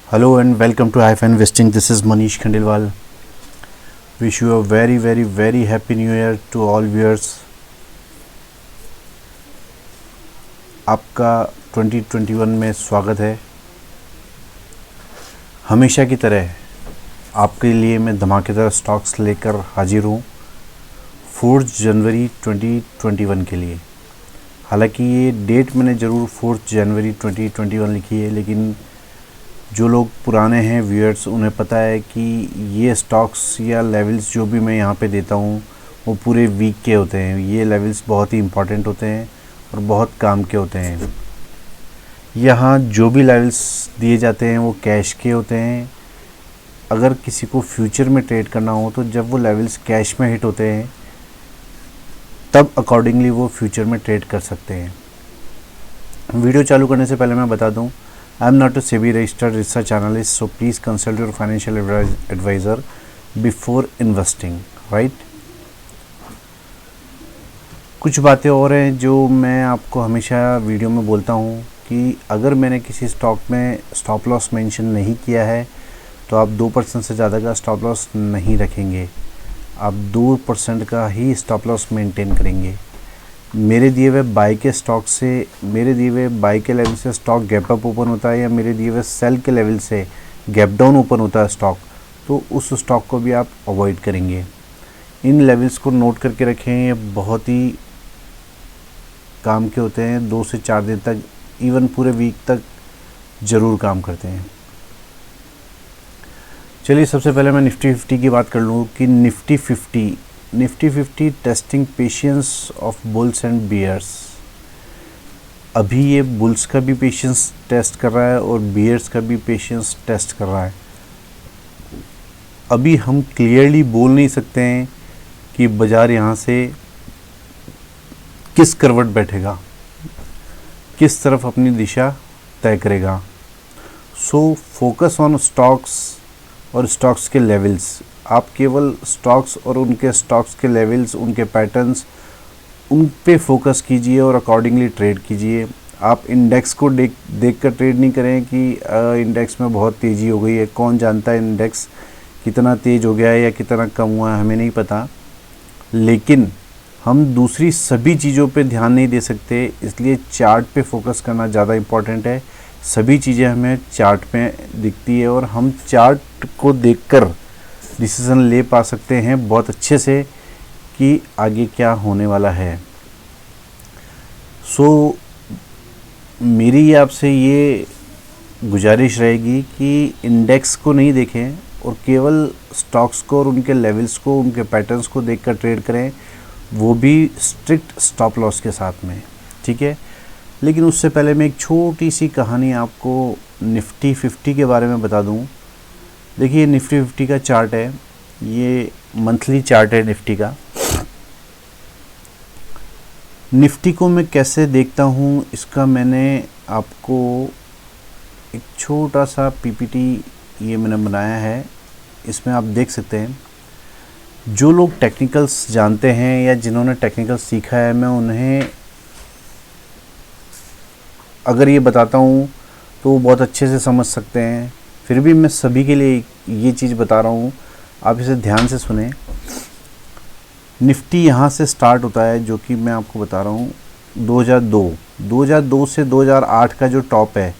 Hello and welcome to IFA Investing. This is Manish Khandelwal. Wish you a very happy new year to all viewers. आपका 2021 में स्वागत है। हमेशा की तरह आपके लिए मैं धमाकेदार स्टॉक्स लेकर हाजिर हूँ 4 जनवरी 2021 के लिए। हालांकि ये डेट मैंने ज़रूर 4 जनवरी 2021 लिखी है, लेकिन जो लोग पुराने हैं व्यूअर्स उन्हें पता है कि ये स्टॉक्स या लेवल्स जो भी मैं यहाँ पे देता हूँ वो पूरे वीक के होते हैं। ये लेवल्स बहुत ही इम्पॉर्टेंट होते हैं और बहुत काम के होते हैं। यहाँ जो भी लेवल्स दिए जाते हैं वो कैश के होते हैं। अगर किसी को फ्यूचर में ट्रेड करना हो तो जब वो लेवल्स कैश में हिट होते हैं तब अकॉर्डिंगली वो फ्यूचर में ट्रेड कर सकते हैं। वीडियो चालू करने से पहले मैं बता दूं, I am not a SEBI registered research analyst, so please consult your financial advisor before investing, right? कुछ बातें और हैं जो मैं आपको हमेशा वीडियो में बोलता हूँ कि अगर मैंने किसी स्टॉक में स्टॉप लॉस मेंशन नहीं किया है तो आप 2% से ज़्यादा का स्टॉप लॉस नहीं रखेंगे। आप 2% का ही स्टॉप लॉस मेंटेन करेंगे। मेरे दिए हुए बाई के स्टॉक से, मेरे दिए हुए बाई के लेवल से स्टॉक गैप अप ओपन होता है या मेरे दिए हुए सेल के लेवल से गैप डाउन ओपन होता है स्टॉक, तो उस स्टॉक को भी आप अवॉइड करेंगे। इन लेवल्स को नोट करके रखें, ये बहुत ही काम के होते हैं। 2 से 4 दिन तक, इवन पूरे वीक तक ज़रूर काम करते हैं। चलिए सबसे पहले मैं निफ्टी 50 की बात कर लूँ कि Nifty 50 testing patience of bulls and bears. अभी ये बुल्स का भी पेशेंस टेस्ट कर रहा है और बियर्स का भी पेशेंस टेस्ट कर रहा है। अभी हम क्लियरली बोल नहीं सकते हैं कि बाज़ार यहाँ से किस करवट बैठेगा, किस तरफ अपनी दिशा तय करेगा। सो फोकस ऑन स्टॉक्स और स्टॉक्स के लेवल्स। आप केवल स्टॉक्स और उनके स्टॉक्स के लेवल्स, उनके पैटर्न्स, उन पे फोकस कीजिए और अकॉर्डिंगली ट्रेड कीजिए। आप इंडेक्स को देख कर ट्रेड नहीं करें कि इंडेक्स में बहुत तेज़ी हो गई है। कौन जानता है इंडेक्स कितना तेज़ हो गया है या कितना कम हुआ है, हमें नहीं पता। लेकिन हम दूसरी सभी चीज़ों पे ध्यान नहीं दे सकते, इसलिए चार्ट पे फोकस करना ज़्यादा इम्पॉर्टेंट है। सभी चीज़ें हमें चार्ट पे दिखती है और हम चार्ट को देखकर डिसीज़न ले पा सकते हैं बहुत अच्छे से कि आगे क्या होने वाला है। सो मेरी आपसे ये गुजारिश रहेगी कि इंडेक्स को नहीं देखें और केवल स्टॉक्स को और उनके लेवल्स को, उनके पैटर्न्स को देखकर ट्रेड करें, वो भी स्ट्रिक्ट स्टॉप लॉस के साथ में, ठीक है। लेकिन उससे पहले मैं एक छोटी सी कहानी आपको निफ्टी 50 के बारे में बता दूं। देखिए निफ्टी 50 का चार्ट है, ये मंथली चार्ट है निफ्टी का। निफ्टी को मैं कैसे देखता हूँ इसका मैंने आपको एक छोटा सा पीपीटी ये मैंने बनाया है, इसमें आप देख सकते हैं। जो लोग टेक्निकल्स जानते हैं या जिन्होंने टेक्निकल सीखा है, मैं उन्हें अगर ये बताता हूँ तो वो बहुत अच्छे से समझ सकते हैं। फिर भी मैं सभी के लिए ये चीज़ बता रहा हूँ, आप इसे ध्यान से सुने। निफ्टी यहाँ से स्टार्ट होता है, जो कि मैं आपको बता रहा हूँ 2002 से 2008 का जो टॉप है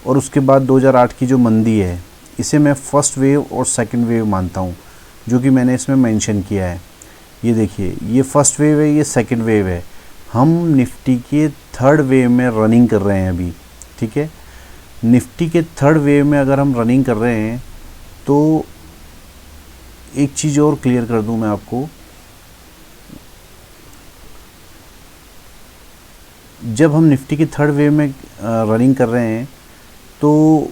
और उसके बाद 2008 की जो मंदी है, इसे मैं फर्स्ट वेव और सेकंड वेव मानता हूँ, जो कि मैंने इसमें मेंशन किया है। ये देखिए, ये फर्स्ट वेव है, ये सेकंड वेव है। हम निफ्टी के थर्ड वेव में रनिंग कर रहे हैं अभी, ठीक है। निफ्टी के थर्ड वेव में अगर हम रनिंग कर रहे हैं तो एक चीज़ और क्लियर कर दूं मैं आपको, जब हम निफ्टी के थर्ड वेव में रनिंग कर रहे हैं तो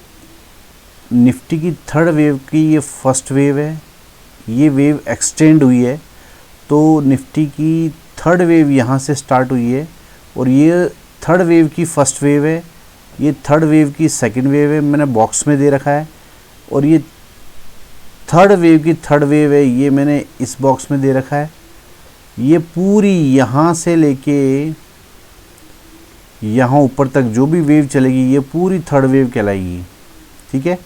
निफ्टी की थर्ड वेव की ये फर्स्ट वेव है, ये वेव एक्सटेंड हुई है, तो निफ्टी की थर्ड वेव यहाँ से स्टार्ट हुई है और ये थर्ड वेव की फर्स्ट वेव है, ये थर्ड वेव की सेकंड वेव है, मैंने बॉक्स में दे रखा है। और ये थर्ड वेव की थर्ड वेव है, ये मैंने इस बॉक्स में दे रखा है। ये पूरी यहाँ से लेके यहाँ ऊपर तक जो भी वेव चलेगी ये पूरी थर्ड वेव कहलाएगी, ठीक है।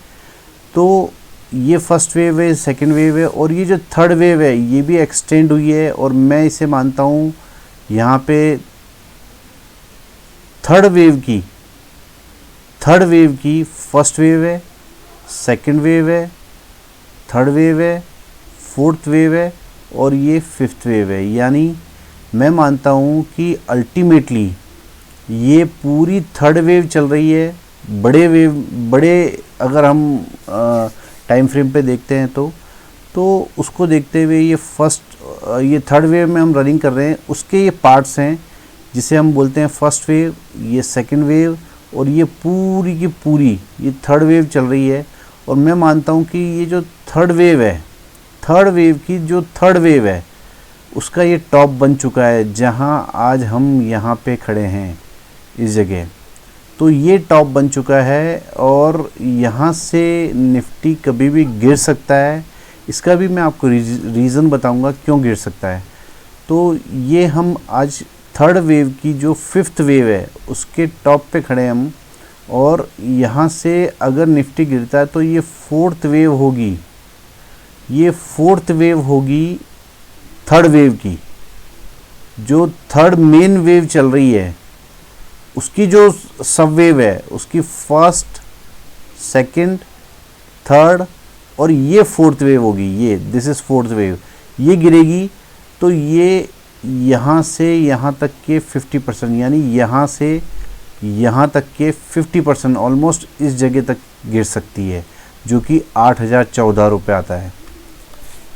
तो ये फर्स्ट वेव है, सेकंड वेव है, और ये जो थर्ड वेव है ये भी एक्सटेंड हुई है, और मैं इसे मानता हूँ यहाँ पे थर्ड वेव की फर्स्ट वेव है, सेकंड वेव है, थर्ड वेव है, फोर्थ वेव है, और ये फिफ्थ वेव है। यानी मैं मानता हूँ कि अल्टीमेटली ये पूरी थर्ड वेव चल रही है। बड़े अगर हम टाइम फ्रेम पे देखते हैं तो उसको देखते हुए ये थर्ड वेव में हम रनिंग कर रहे हैं, उसके ये पार्ट्स हैं जिसे हम बोलते हैं फर्स्ट वेव, ये सेकंड वेव, और ये पूरी की पूरी ये थर्ड वेव चल रही है। और मैं मानता हूँ कि ये जो थर्ड वेव है उसका ये टॉप बन चुका है, जहाँ आज हम यहाँ पे खड़े हैं इस जगह। तो ये टॉप बन चुका है, और यहाँ से निफ्टी कभी भी गिर सकता है। इसका भी मैं आपको रीज़न बताऊंगा क्यों गिर सकता है। तो ये हम आज थर्ड वेव की जो फिफ्थ वेव है उसके टॉप पे खड़े हैं हम, और यहाँ से अगर निफ्टी गिरता है तो ये फोर्थ वेव होगी थर्ड वेव की। जो थर्ड मेन वेव चल रही है उसकी जो सब वेव है उसकी फर्स्ट, सेकंड, थर्ड और ये फोर्थ वेव होगी। ये दिस इज़ फोर्थ वेव। ये गिरेगी तो ये यहाँ से यहाँ तक के 50%, यानी यहाँ से यहाँ तक के 50% ऑलमोस्ट इस जगह तक गिर सकती है, जो कि 8,014 रुपये आता है।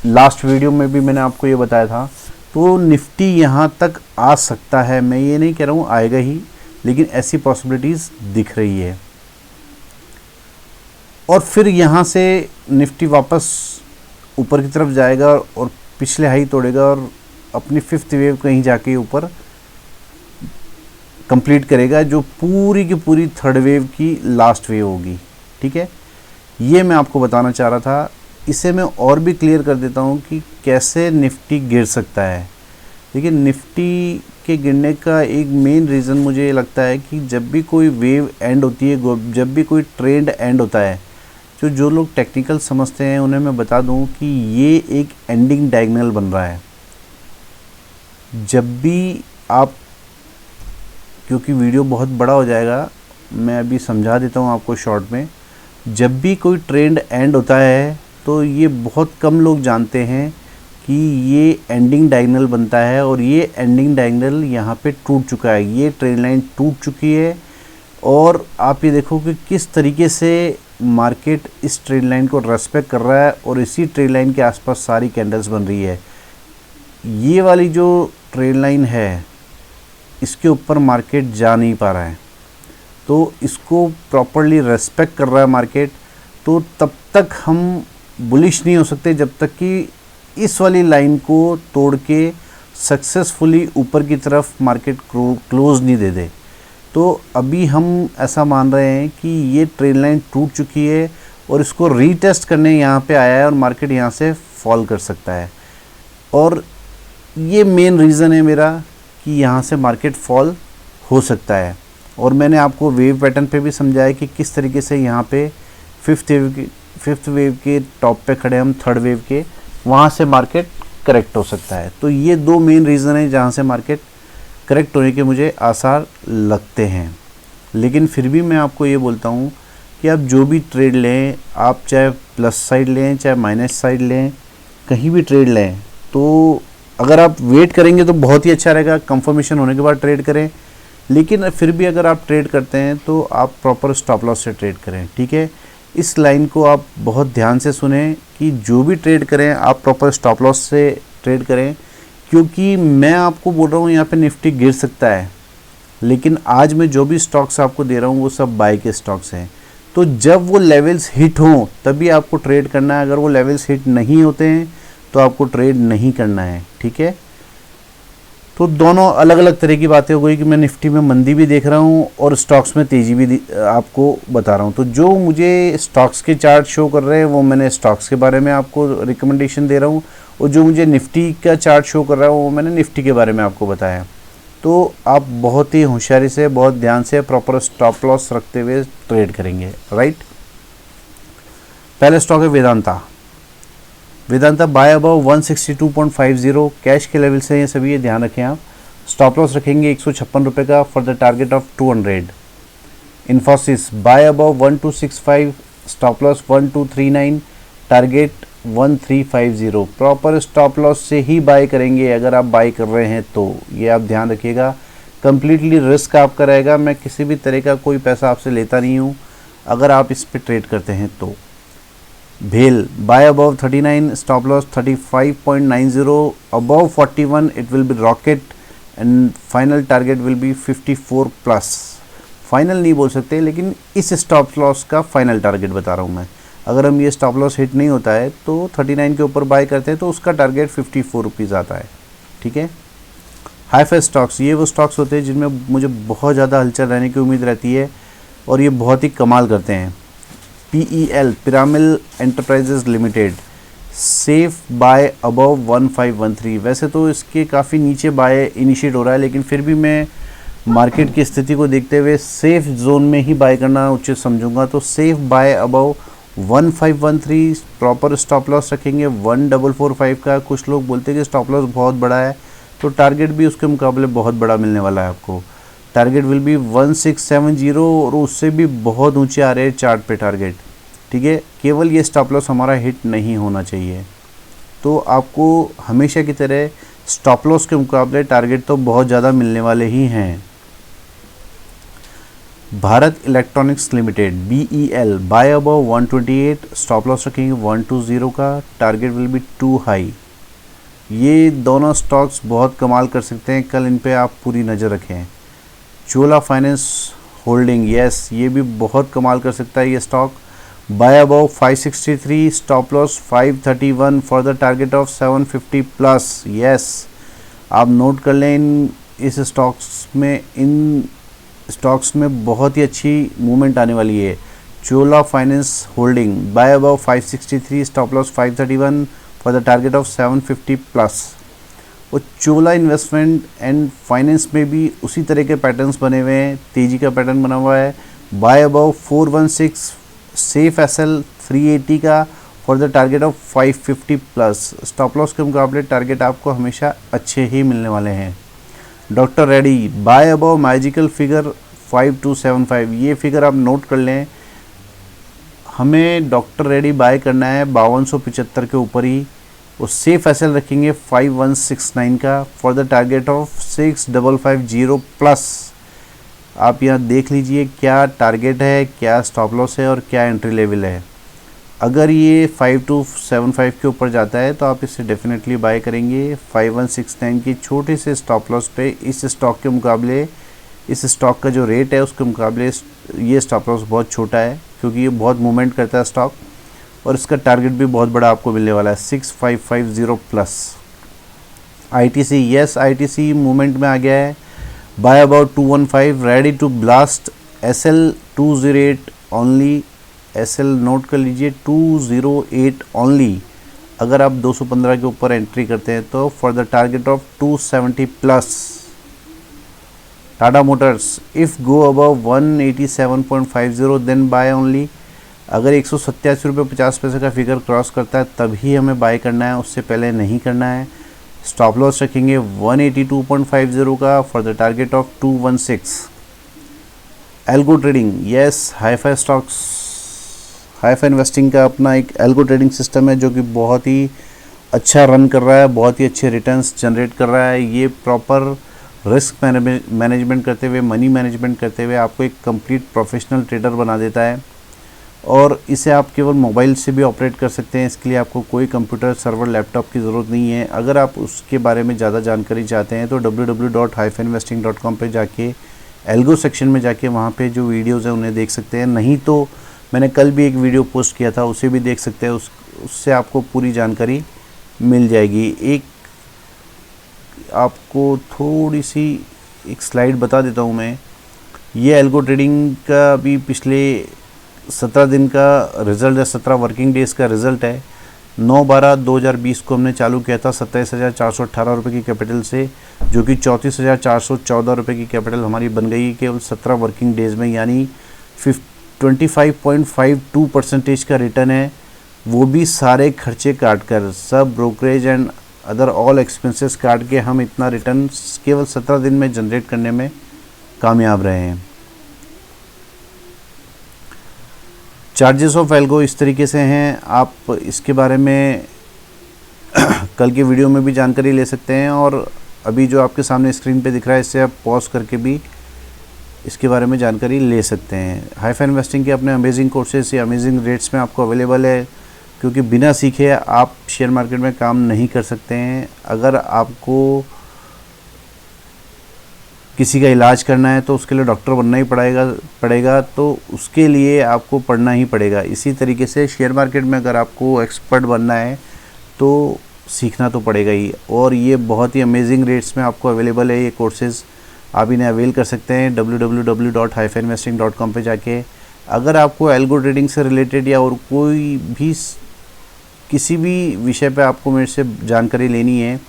लास्ट वीडियो में भी मैंने आपको ये बताया था। तो निफ्टी यहाँ तक आ सकता है, मैं ये नहीं कह रहा हूँ आएगा ही, लेकिन ऐसी पॉसिबिलिटीज़ दिख रही है। और फिर यहाँ से निफ्टी वापस ऊपर की तरफ जाएगा और पिछले हाई तोड़ेगा और अपनी फिफ्थ वेव कहीं जाके ऊपर कंप्लीट करेगा, जो पूरी की पूरी थर्ड वेव की लास्ट वेव होगी। ठीक है, ये मैं आपको बताना चाह रहा था। इसे मैं और भी क्लियर कर देता हूँ कि कैसे निफ्टी गिर सकता है। देखिए, निफ्टी के गिरने का एक मेन रीज़न मुझे लगता है कि जब भी कोई वेव एंड होती है, जब भी कोई ट्रेंड एंड होता है, जो लोग टेक्निकल समझते हैं उन्हें मैं बता दूं कि ये एक एंडिंग डायगोनल बन रहा है। जब भी आप, क्योंकि वीडियो बहुत बड़ा हो जाएगा, मैं अभी समझा देता हूं आपको शॉर्ट में। जब भी कोई ट्रेंड एंड होता है तो ये बहुत कम लोग जानते हैं कि ये एंडिंग डायगोनल बनता है, और ये एंडिंग डायगोनल यहाँ पे टूट चुका है। ये ट्रेंड लाइन टूट चुकी है, और आप ये देखो कि किस तरीके से मार्केट इस ट्रेंड लाइन को रेस्पेक्ट कर रहा है, और इसी ट्रेंड लाइन के आसपास सारी कैंडल्स बन रही है। ये वाली जो ट्रेंड लाइन है इसके ऊपर मार्केट जा नहीं पा रहा है, तो इसको प्रॉपरली रेस्पेक्ट कर रहा है मार्केट। तो तब तक हम बुलिश नहीं हो सकते जब तक कि इस वाली लाइन को तोड़ के सक्सेसफुली ऊपर की तरफ मार्केट क्लोज नहीं दे दे। तो अभी हम ऐसा मान रहे हैं कि ये ट्रेंड लाइन टूट चुकी है और इसको रीटेस्ट करने यहाँ पे आया है, और मार्केट यहाँ से फॉल कर सकता है। और ये मेन रीज़न है मेरा कि यहाँ से मार्केट फॉल हो सकता है। और मैंने आपको वेव पैटर्न पे भी समझाया कि किस तरीके से यहाँ पे फिफ्थ वेव के टॉप पे खड़े हम, थर्ड वेव के, वहाँ से मार्केट करेक्ट हो सकता है। तो ये दो मेन रीज़न है जहाँ से मार्केट करेक्ट होने के मुझे आसार लगते हैं। लेकिन फिर भी मैं आपको ये बोलता हूँ कि आप जो भी ट्रेड लें, आप चाहे प्लस साइड लें चाहे माइनस साइड लें, कहीं भी ट्रेड लें, तो अगर आप वेट करेंगे तो बहुत ही अच्छा रहेगा, कंफर्मेशन होने के बाद ट्रेड करें। लेकिन फिर भी अगर आप ट्रेड करते हैं तो आप प्रॉपर स्टॉप लॉस से ट्रेड करें। ठीक है, इस लाइन को आप बहुत ध्यान से सुने कि जो भी ट्रेड करें आप प्रॉपर स्टॉप लॉस से ट्रेड करें, क्योंकि मैं आपको बोल रहा हूँ यहाँ पे निफ्टी गिर सकता है, लेकिन आज मैं जो भी स्टॉक्स आपको दे रहा हूँ वो सब बाय के स्टॉक्स हैं। तो जब वो लेवल्स हिट हों तभी आपको ट्रेड करना है। अगर वो लेवल्स हिट नहीं होते हैं तो आपको ट्रेड नहीं करना है। ठीक है, तो दोनों अलग अलग तरह की बातें हो गई कि मैं निफ्टी में मंदी भी देख रहा हूँ और स्टॉक्स में तेज़ी भी आपको बता रहा हूँ। तो जो मुझे स्टॉक्स के चार्ट शो कर रहे हैं वो मैंने स्टॉक्स के बारे में आपको रिकमेंडेशन दे रहा हूँ, और जो मुझे निफ्टी का चार्ट शो कर रहा है वो मैंने निफ्टी के बारे में आपको बताया। तो आप बहुत ही होशियारी से, बहुत ध्यान से, प्रॉपर स्टॉप लॉस रखते हुए ट्रेड करेंगे। राइट, पहला स्टॉक है Vedanta. Vedanta buy above 162.50 cash के लेवल से ये सभी, ये ध्यान रखें आप। स्टॉप लॉस रखेंगे 156 रुपये का for the target of 200। Infosys buy above 1265, stop loss 1239, target 1350। Proper stop loss से ही बाय करेंगे अगर आप बाय कर रहे हैं तो, ये आप ध्यान रखिएगा। कम्प्लीटली रिस्क आपका रहेगा, मैं किसी भी तरह का कोई पैसा आपसे लेता नहीं हूँ अगर आप इस पे ट्रेड करते हैं तो। भेल buy above 39, stop loss 35.90, above 41 it will be rocket and final target will be 54 plus. Final नहीं बोल सकते, लेकिन इस स्टॉप लॉस का फाइनल टारगेट बता रहा हूँ मैं। अगर हम ये स्टॉप लॉस हिट नहीं होता है तो 39 के ऊपर बाय करते हैं तो उसका टारगेट 54 रुपीज़ आता है, ठीक है। हाईफाई स्टॉक्स, ये वो स्टॉक्स होते हैं जिनमें मुझे बहुत ज़्यादा हलचल रहने की उम्मीद रहती है और ये बहुत ही कमाल करते हैं। PEL Piramal Enterprises Limited, safe buy above 1513। वैसे तो इसके काफ़ी नीचे बाय इनिशिएट हो रहा है, लेकिन फिर भी मैं मार्केट की स्थिति को देखते हुए सेफ जोन में ही बाय करना उचित समझूंगा। तो safe buy above 1513, proper stop loss रखेंगे 1445 का। कुछ लोग बोलते हैं कि स्टॉप लॉस बहुत बड़ा है, तो टारगेट भी उसके मुकाबले बहुत बड़ा मिलने वाला है आपको। टारगेट विल बी 1670 और उससे भी बहुत ऊंचे आ रहे हैं चार्ट पे टारगेट, ठीक है। केवल ये स्टॉप लॉस हमारा हिट नहीं होना चाहिए। तो आपको हमेशा की तरह स्टॉप लॉस के मुकाबले टारगेट तो बहुत ज़्यादा मिलने वाले ही हैं। Bharat Electronics Limited BEL buy above 128, stop loss रखेंगे 120 का, target will be too high. ये दोनों स्टॉक्स बहुत कमाल कर सकते हैं, कल इन पे आप पूरी नज़र रखें। चोला फाइनेंस होल्डिंग, यस ये भी बहुत कमाल कर सकता है ये stock. Buy above 563, stop loss 531 for the target of 750 plus. Yes आप नोट कर लें, इस स्टॉक्स में बहुत ही अच्छी मूवमेंट आने वाली है। Chola finance holding buy above 563, stop loss 531 for the target of 750 plus. और चोला इन्वेस्टमेंट एंड फाइनेंस में भी उसी तरह के पैटर्न्स बने हुए हैं, तेज़ी का पैटर्न बना हुआ है। बाय अबव 416, सेफ SL 380 का for the target of 550 plus. Stop loss के मुकाबले टारगेट आपको हमेशा अच्छे ही मिलने वाले हैं। Doctor Reddy buy above magical figure 5275, ये फिगर आप नोट कर लें। हमें डॉक्टर रेड्डी बाय करना है 5275 के ऊपर ही, और सेफ SL रखेंगे 5169 का for the target of 6550 plus. आप यहाँ देख लीजिए क्या टारगेट है, क्या स्टॉप लॉस है और क्या एंट्री लेवल है। अगर ये 5275 के ऊपर जाता है तो आप इसे डेफिनेटली बाय करेंगे। 5169 की छोटे से स्टॉप लॉस पे इस स्टॉक के मुकाबले, इस स्टॉक का जो रेट है उसके मुकाबले ये स्टॉप लॉस बहुत छोटा है, क्योंकि ये बहुत मूवमेंट करता है स्टॉक, और इसका टारगेट भी बहुत बड़ा आपको मिलने वाला है 6550 plus. ITC, yes ITC movement में आ गया है। Buy about 215, ready to blast. SL 208 only, SL note कर लीजिए 208 ओनली। अगर आप 215 के ऊपर एंट्री करते हैं तो for the target of 270 plus. Tata Motors, if go above 187.50 then buy only. अगर 187 रुपये 50 पैसे का फिगर क्रॉस करता है तभी हमें बाय करना है, उससे पहले नहीं करना है। स्टॉप लॉस रखेंगे 182.50 का for the target of 216। Algo trading, yes hifi stocks, hifi investing का अपना एक एल्गो ट्रेडिंग सिस्टम है जो कि बहुत ही अच्छा रन कर रहा है, बहुत ही अच्छे रिटर्न्स जनरेट कर रहा है। ये प्रॉपर रिस्क मैनेजमेंट करते हुए, मनी मैनेजमेंट करते हुए आपको एक कंप्लीट प्रोफेशनल ट्रेडर बना देता है, और इसे आप केवल मोबाइल से भी ऑपरेट कर सकते हैं। इसके लिए आपको कोई कंप्यूटर, सर्वर, लैपटॉप की ज़रूरत नहीं है। अगर आप उसके बारे में ज़्यादा जानकारी चाहते हैं तो www.hyphainvesting.com पे जाके एल्गो सेक्शन में जाके वहाँ पे जो वीडियोज़ हैं उन्हें देख सकते हैं। नहीं तो मैंने कल भी एक वीडियो पोस्ट किया था, उसे भी देख सकते हैं, उससे आपको पूरी जानकारी मिल जाएगी। एक आपको थोड़ी सी एक स्लाइड बता देता हूँ मैं। ये एल्गो ट्रेडिंग का अभी पिछले 17 दिन का रिज़ल्ट है, 17 वर्किंग डेज़ का रिज़ल्ट है। 9/12/2020 को हमने चालू किया था 27,418 रुपये की कैपिटल से, जो कि 34,414 रुपये की कैपिटल हमारी बन गई केवल 17 वर्किंग डेज़ में, यानी 25.52% का रिटर्न है। वो भी सारे खर्चे काट कर, सब brokerage and other all expenses काट के हम इतना रिटर्न केवल 17 दिन में जनरेट करने में कामयाब रहे हैं। चार्जेस ऑफ एल्गो इस तरीके से हैं, आप इसके बारे में कल के वीडियो में भी जानकारी ले सकते हैं, और अभी जो आपके सामने स्क्रीन पे दिख रहा है इससे आप पॉज करके भी इसके बारे में जानकारी ले सकते हैं। हाईफाई इन्वेस्टिंग के अपने अमेजिंग कोर्सेस या अमेजिंग रेट्स में आपको अवेलेबल है, क्योंकि बिना सीखे आप शेयर मार्केट में काम नहीं कर सकते हैं। अगर आपको किसी का इलाज करना है तो उसके लिए डॉक्टर बनना ही पड़ेगा, तो उसके लिए आपको पढ़ना ही पड़ेगा। इसी तरीके से शेयर मार्केट में अगर आपको एक्सपर्ट बनना है तो सीखना तो पड़ेगा ही, और ये बहुत ही अमेजिंग रेट्स में आपको अवेलेबल है। ये कोर्सेज़ आप इन्हें अवेल कर सकते हैं www.highfaiinvesting.com पे जाके। अगर आपको एल्गो ट्रेडिंग से रिलेटेड या और कोई भी किसी भी विषय पे आपको मेरे से जानकारी लेनी है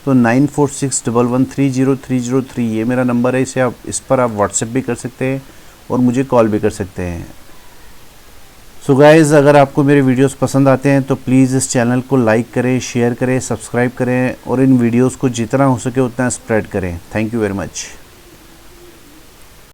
तो 9461130303 ये मेरा नंबर है, इस पर आप व्हाट्सएप भी कर सकते हैं और मुझे कॉल भी कर सकते हैं। सो गाइज़, अगर आपको मेरे वीडियोस पसंद आते हैं तो प्लीज़ इस चैनल को लाइक करें, शेयर करें, सब्सक्राइब करें और इन वीडियोस को जितना हो सके उतना स्प्रेड करें। Thank you very much.